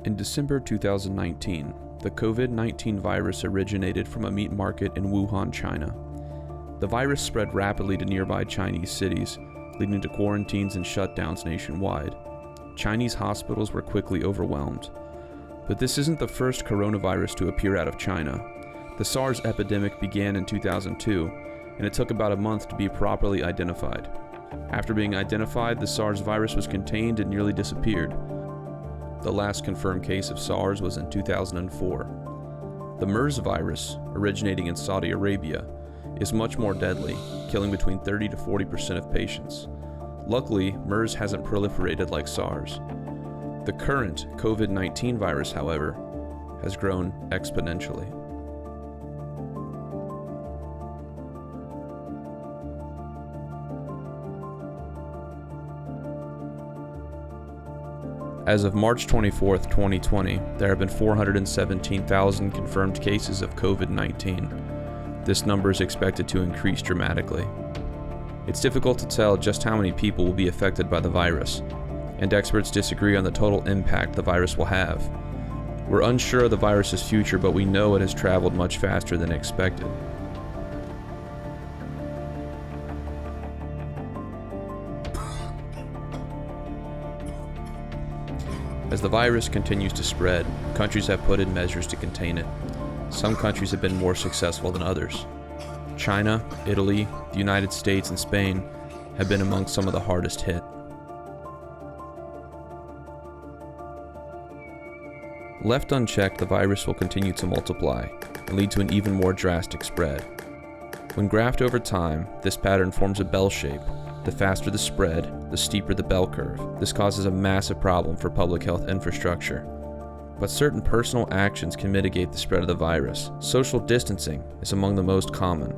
In December 2019, the COVID-19 virus originated from a meat market in Wuhan, China. The virus spread rapidly to nearby Chinese cities, leading to quarantines and shutdowns nationwide. Chinese hospitals were quickly overwhelmed. But this isn't the first coronavirus to appear out of China. The SARS epidemic began in 2002, and it took about a month to be properly identified. After being identified, the SARS virus was contained and nearly disappeared. The last confirmed case of SARS was in 2004. The MERS virus, originating in Saudi Arabia, is much more deadly, killing between 30 to 40% of patients. Luckily, MERS hasn't proliferated like SARS. The current COVID-19 virus, however, has grown exponentially. As of March 24, 2020, there have been 417,000 confirmed cases of COVID-19. This number is expected to increase dramatically. It's difficult to tell just how many people will be affected by the virus, and experts disagree on the total impact the virus will have. We're unsure of the virus's future, but we know it has traveled much faster than expected. As the virus continues to spread, countries have put in measures to contain it. Some countries have been more successful than others. China, Italy, the United States, and Spain have been among some of the hardest hit. Left unchecked, the virus will continue to multiply and lead to an even more drastic spread. When graphed over time, this pattern forms a bell shape. The faster the spread, the steeper the bell curve. This causes a massive problem for public health infrastructure. But certain personal actions can mitigate the spread of the virus. Social distancing is among the most common.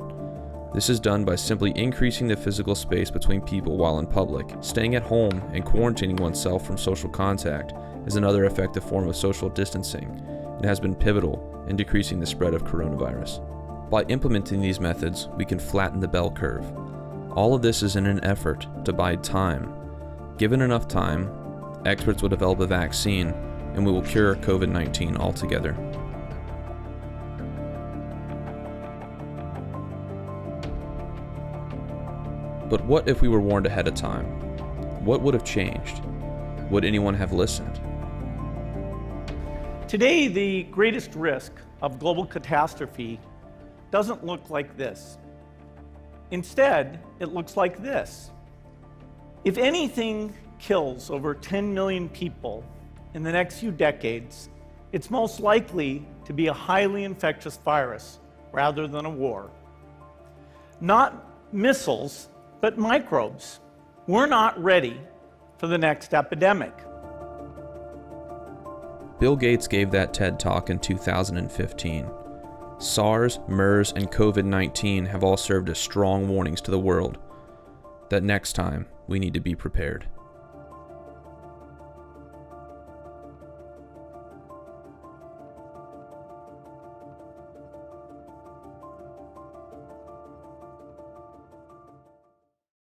This is done by simply increasing the physical space between people while in public. Staying at home and quarantining oneself from social contact is another effective form of social distancing and has been pivotal in decreasing the spread of coronavirus. By implementing these methods, we can flatten the bell curve. All of this is in an effort to buy time. Given enough time, experts will develop a vaccine and we will cure COVID-19 altogether. But what if we were warned ahead of time? What would have changed? Would anyone have listened? Today, the greatest risk of global catastrophe doesn't look like this. Instead, it looks like this. If anything kills over 10 million people in the next few decades, it's most likely to be a highly infectious virus rather than a war. Not missiles, but microbes. We're not ready for the next epidemic. Bill Gates gave that TED Talk in 2015. SARS, MERS, and COVID-19 have all served as strong warnings to the world that next time we need to be prepared.